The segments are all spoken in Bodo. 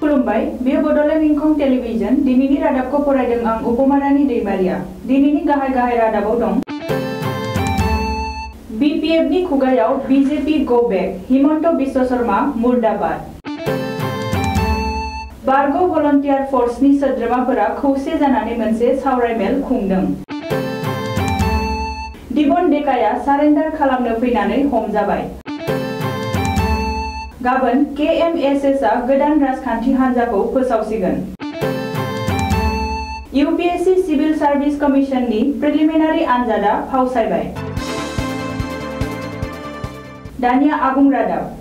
खुलुमबाय बेयो बड'लेण्ड इंखं टेलिभिजन दिनैनि रादाबखौ फरायदों आं उपमारानि दैमारिया। दिनैनि गाहाय रादाबाव दं। बीपीएफनि खुगायाव बीजेपी गो बेक हिमन्त बिश्व शर्मा मुर्दाबाद। बारग' भलन्टियार फर्सनि सोद्रोमाफोरा खौसे जानानै मोनसे सावरायमेल खुंदों। दिबन डेकाया सारेन्डार खालामनो फैनानै हमजाबाय। गाबोन केएमएसएसआ गोदान राजखान्थि हान्जाखौ फोसावसिगोन। यूपीएससी सिविल सार्भिस कमिशननि प्रिलिमिनारि आनजादा फावसायबाय। दानिया आबुं रादाब।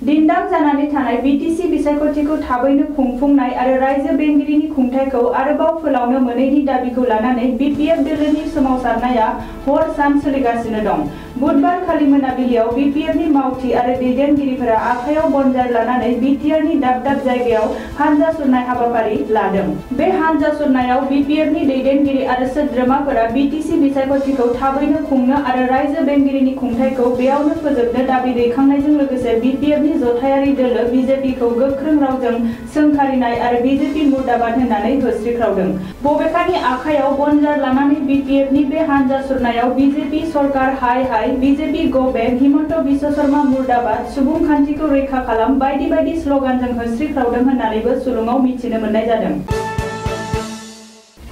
दिन्दां जानानै थानाय बीटीसी बिसायख'थिखौ थाबैनो खुंफुंनाय आरो रायजो बेंगिरिनि खुंथायखौ आरोबाव फोलावनो मोनैनि दाबिखौ लानानै बीपीएफ दोलोनि सोमावसारनाया हर सान सोलिगासिनो दं। बुधबार खालि मोनाबिलियाव बीपीएफनि मावथि आरो दैदेनगिरिफोरा आखायाव बनजार लानानै बीटीआरनि दाब दाब जायगायाव हानजा सुरनाय हाबाफारि लादों। बे हानजा सुरनायाव बीपीएफनि दैदेनगिरि आरो सोद्रोमाफोरा बीटीसी बिसायख'थिखौ थाबैनो खुंनो आरो रायजो बेंगिरिनि खुंथायखौ बेयावनो फोजोबनो दाबि दैखांनायजों लोगोसे बीपीएफनि जथायारि दोलो बीजेपीखौ गोख्रों रावजों सोंखारिनाय आरो बीजेपी मुर्दाबाद होननानै होस्रिख्रावदों। बबेखानि आखायाव बनजार लानानै बीपीएफनि बे हानजा सुरनायाव बीजेपी सरकार हाय बीजेपी गो बेक हिमन्त बिश्व शर्मा मुर्दाबाद सुबुंखान्थिखौ रैखा खालाम बायदि स्लगानजों होस्रिख्रावदों होननानैबो सुलुङाव मिथिनो मोननाय जादों।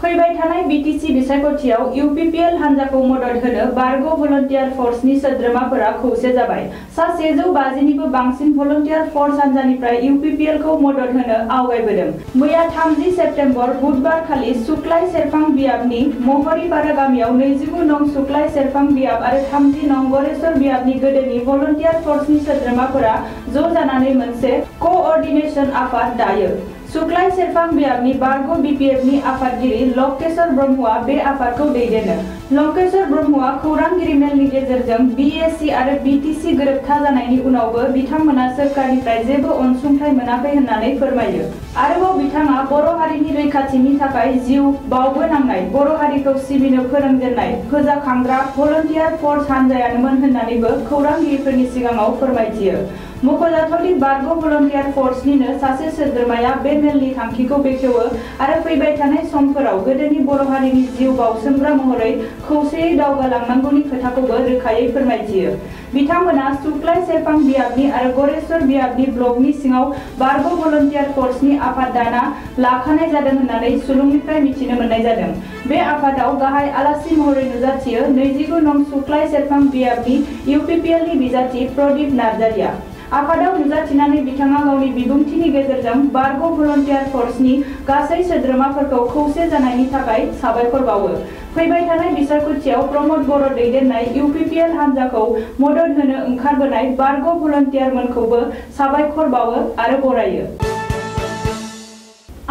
फैबाय थानाय बीटीसी बिसायख'थियाव यूपीपीएल हान्जाखौ मदद होनो बारग' भलन्टियार फर्सनि सोद्रोमाफोरा खौसे जाबाय। सा 150निबो बांसिन भलन्टियार फर्स हान्जानिफ्राय यूपीपीएलखौ मदद होनो आवगायबोदों। मैया 30 सेप्तेम्बर बुधबार खालि सुक्लाय सेरफां बियाबनि महरीपारा गामियाव 29 नं सुक्लाय सेरफां बियाब आरो 30 नं गरेश्वर बियाबनि गोदोनि भलन्टियार फर्सनि सोद्रोमाफोरा ज' जानानै मोनसे क'अर्डिनेशन आफाद दायो। सुक्लाय सेरफां बियाबनि बारग' बीपीएफनि आफादगिरि लंकेश्वर ब्रह्मआ बे आफादखौ दैदेनो। लंकेश्वर ब्रह्मआ खौरांगिरि मेलनि गेजेरजों बीएससी आरो बीटीसी गोरोबथा जानायनि उनावबो बिथांमोना सोरखारनिफ्राय जेबो अनसुंथाइ मोनाखै होननानै फोरमायो। आरोबाव बिथाङा बर' हारिनि रैखाथिनि थाखाय जिउ बावबोनांनाय बर' हारिखौ सिबिनो फोरोंजेननाय फोजाखांग्रा भलन्टियार फर्स हान्जायानोमोन होननानैबो खौरांगिरिफोरनि सिगाङाव फोरमायथियो। मख'जाथावदि बारग' भलन्टियार फर्सनिनो सासे सोद्रोमाया बे मेलनि थांखिखौ बेखेवो आरो फैबाय थानाय समफोराव गोदोनि बर' हारिनि जिउ बावसोमग्रा महरै खौसेयै दावगालांनांगौनि खोथाखौबो रोखायै फोरमायथियो। बिथांमोना सुक्लाय सेरफां बियाबनि आरो गरेश्वर बियाबनि ब्लकनि सिङाव बारग' भलन्टियार फर्सनि आफाद दाना लाखानाय जादों होननानै सुलुंनिफ्राय मिथिनो मोननाय जादों। बे आफादाव गाहाय आलासि महरै नुजाथियो 29 नं सुक्लाय सेरफां बियाबनि यूपीपीएलनि बिजाथि प्रदीप नार्जारिया। आफादाव नुजाथिनानै बिथाङा गावनि बिबुंथिनि गेजेरजों बारग' भलन्टियार फर्सनि गासै सोद्रोमाफोरखौ खौसे जानायनि थाखाय साबायखर बावो। फैबाय थानाय बिसायख'थियाव प्रमद बर' दैदेननाय यूपीपीएल हान्जाखौ मदद होनो ओंखारबोनाय बारग' भलन्टियारमोनखौबो साबायखर बावो आरो बरायो।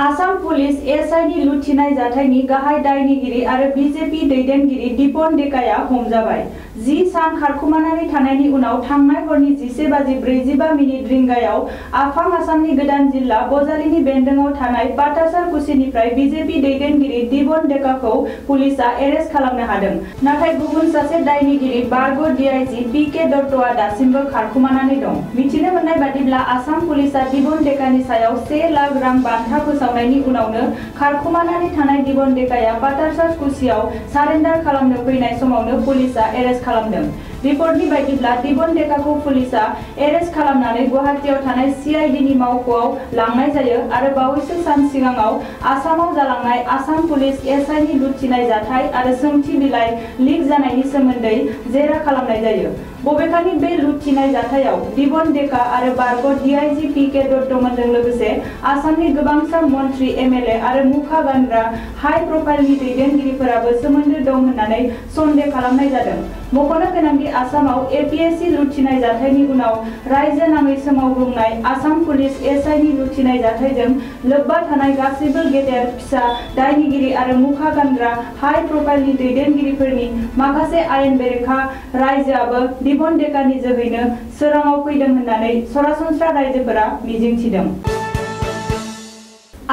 आसाम पुलिस एसआइनि लुथिनाय जाथायनि गाहाय दायनिगिरि आरो बीजेपी दैदेनगिरि दिपन डेकाया हमजाबाय। 10 सान खारखुमानानै थानायनि उनाव थांनाय हरनि 11:45 रिंगायाव आफां आसामनि गोदान जिल्ला बजालिनि बेन्दोंआव थानाय पाटासारकुसिनिफ्राय बीजेपी दैदेनगिरि दिपन डेकाखौ पुलिसआ एरेस्ट खालामनो हादों। नाथाय गुबुन सासे दायनिगिरि बारग' डीआईजी पीके दत्तआ दासिमबो खारखुमानानै दं। मिथिनो मोननाय बादिब्ला आसाम पुलिसआ दिपन डेकानि सायाव 1 लाख रां बान्था फोसावनायनि उनावनो खारखुमानानै थानाय दिपन डेकाया पाटासारकुसियाव सारेन्डार खालामनो फैनाय समावनो पुलिसआ एरेस्ट खालामदों। रिपर्टनि बायदिब्ला दिपन डेकाखौ पुलिसआ एरेस्ट खालामनानै गुवाहाटीआव थानाय सीआईडीनि मावख'आव लांनाय जायो आरो बावैसो सान सिगाङाव आसामाव जालांनाय आसाम पुलिस एसआइनि लुथिनाय जाथाय आरो सोंथि बिलाइ लिक जानायनि सोमोन्दै जेरा खालामनाय जायो। बबेखानि बे लुथिनाय जाथायाव दिपन डेका आरो बारग' डीआईजी पीके दत्तमोनजों लोगोसे आसामनि गोबांथार मन्त्रि एमएलए आरो मुखा गानग्रा हाई प्रफाइलनि दैदेनगिरिफोराबो सोमोन्दो दं होननानै सन्देह खालामनाय जादों। मख'नो गोनांदि आसामाव एपीएससी लुथिनाय जाथायनि उनाव रायजो नाङै सोमावग्लुंनाय आसाम पुलिस एसआइनि लुथिनाय जाथायजों लोब्बा थानाय गासैबो गेदेर फिसा दायनिगिरि आरो मुखा गानग्रा हाई प्रफाइलनि दैदेनगिरिफोरनि माखासे आयेन बेरेखा रायजोआबो दिपन डेकानि जोहैनो सोराङाव फैदों होननानै सरासनस्रा रायजोफोरा मिजिंथिदों।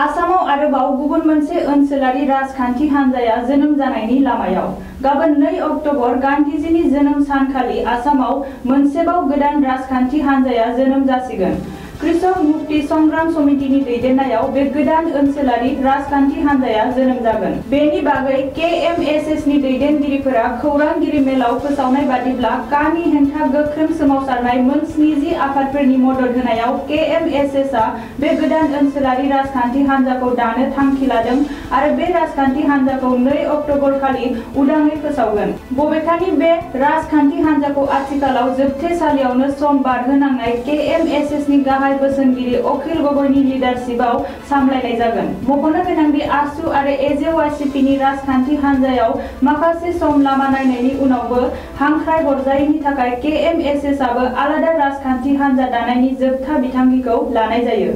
आसामाव आरोबाव गुबुन मोनसे ओनसोलारि राजखान्थि हान्जाया जोनोम जानायनि लामायाव। गाबोन 2 अक्ट'बर गान्धीजीनि जोनोम सानखालि आसामाव मोनसेबाव गोदान राजखान्थि हान्जाया जोनोम जासिगोन। कृषक मुक्ति संग्राम समितिनि दैदेननायाव बे गोदान ओनसोलारि राजखान्थि हान्जाया जोनोम जागोन। बेनि बागै KMSS नि दैदेनगिरिफोरा खौरांगिरि मेलाव फोसावनाय बादिब्ला कानि हेंथा गोख्रों सोमावसारनाय मोन 70 आफादफोरनि मदद होनायाव KMSS आ बे गोदान ओनसोलारि राजखान्थि हान्जाखौ दानो थांखि लादों आरो बे राजखान्थि हान्जाखौ 2 अक्ट'बर खालि उदाङै फोसावगोन। बबेखानि बे राजखान्थि हान्जाखौ आथिखालाव जोबथेसालियावनो सम बारहोनांनाय KMSS नि गाहाय बोसोनगिरि अखिल गगৈनि लिडारशिपआव सामलायनाय जागोन। मख'नो गोनांदि आसु आरो AJYCP नि राजखान्थि हान्जायाव माखासे सम लामा नायनायनि उनावबो हांख्राय हरजायैनि थाखाय KMSS आबो आलादा राजखान्थि हान्जा दानायनि जोबथा बिथांखिखौ लानाय जायो।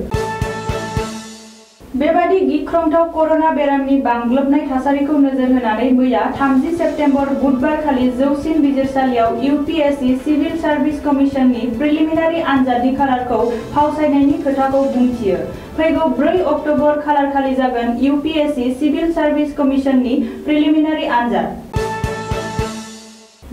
बेबादि गिख्रंथाव कर'ना बेरामनि बांग्लोबनाय थासारिखौ नोजोर होनानै मैया 30 सेप्तेम्बर बुधबार खालि जौसिन बिजिरसालियाव UPSC सिभिल सार्भिस कमिशननि प्रिलिमिनारि आनजादनि खालारखौ फावसायनायनि खोथाखौ बुंथियो। फैगौ 4 अक्ट'बर खालारखालि जागोन UPSC सिभिल सार्भिस कमिशननि प्रिलिमिनारि आनजाद।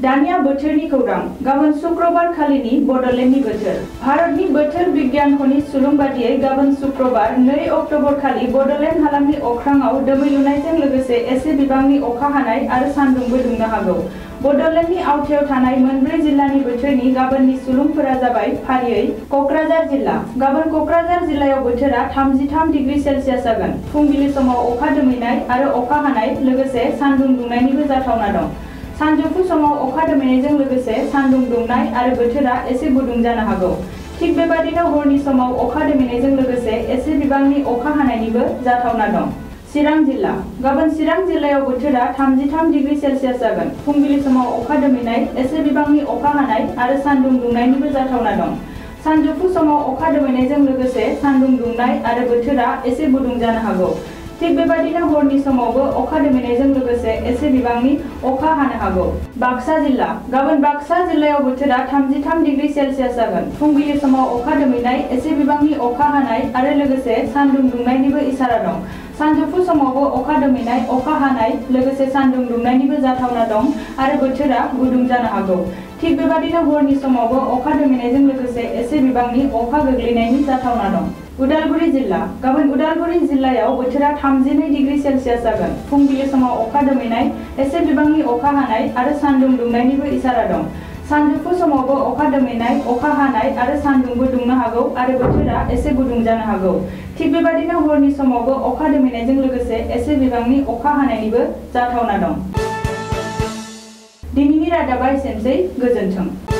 दानिया बोथोरनि खौरां। गाबोन शुक्रबार खालिनि बड'लेण्डनि बोथोर। भारतनि बोथोर बिगियान खनिज सुलुं बादियै गाबोन शुक्रबार 2 अक्ट'बर खालि बड'लेण्ड हालामनि अख्राङाव दोमैलुनायजों लोगोसे एसे बिबांनि अखा हानाय आरो सान्दुंबो दुंनो हागौ। बड'लेण्डनि आवथायाव थानाय मोनब्रै जिल्लानि बोथोरनि गाबोननि सुलुंफोरा जाबाय फारियै क'क्राझार जिल्ला। गाबोन क'क्राझार जिल्लायाव बोथोरा 33 डिग्री सेलसियास जागोन। फुंबिलि समाव अखा दोमैनाय आरो अखा हानाय लोगोसे सान्दुं दुंनायनिबो जाथावना दं। सानजौफु समाव अखा दोमैनायजों लोगोसे सान्दुं दुंनाय आरो बोथोरा एसे गुदुं जानो हागौ। थिग बेबादिनो हरनि समाव अखा दोमैनायजों लोगोसे एसे बिबांनि अखा हानायनिबो जाथावना दं। चिरां जिल्ला। गाबोन चिरां जिल्लायाव बोथोरा 33 डिग्री सेलसियास जागोन। फुंबिलि समाव अखा दोमैनाय, एसे बिबांनि अखा हानाय आरो सान्दुं दुंनायनिबो जाथावना दं। सानजौफु समाव अखा दोमैनायजों लोगोसे सान्दुं दुंनाय आरो बोथोरा एसे गुदुं जानो हागौ। थिग बेबादिनो हरनि समावबो अखा दोमैनायजों लोगोसे एसे बिबांनि अखा हानो हागौ। बाक्सा जिल्ला। गाबोन बाक्सा जिल्लायाव बोथोरा 33 डिग्री सेलसियास जागोन। फुंबिलि समाव अखा दोमैनाय, एसे बिबांनि अखा हानाय आरो लोगोसे सान्दुं दुंनायनिबो इसारा दं। सानजौफु समावबो अखा दोमैनाय, अखा हानाय लोगोसे सान्दुं दुंनायनिबो जाथावना दं आरो बोथोरा गुदुं जानो हागौ। थिग बेबादिनो हरनि समावबो अखा दोमैनायजों लोगोसे एसे बिबांनि अखा गोग्लैनायनि जाथावना दं। उदालगुरि जिल्ला। गाबोन उदालगुरि जिल्लायाव बोथोरा 32 डिग्री सेलसियास जागोन। फुंबिलि समाव अखा दोमैनाय, एसे बिबांनि अखा हानाय आरो सान्दुं दुंनायनिबो इसारा दं। सानजौफु समावबो अखा दोमैनाय, अखा हानाय आरो सान्दुंबो दुंनो हागौ आरो बोथोरा एसे गुदुं जानो हागौ। थिग बेबादिनो हरनि समावबो अखा दोमैनायजों लोगोसे एसे बिबांनि अखा हानायनिबो जाथावना दं। दिनैनि रादाबा एसेनोसै। गोजोन्थों।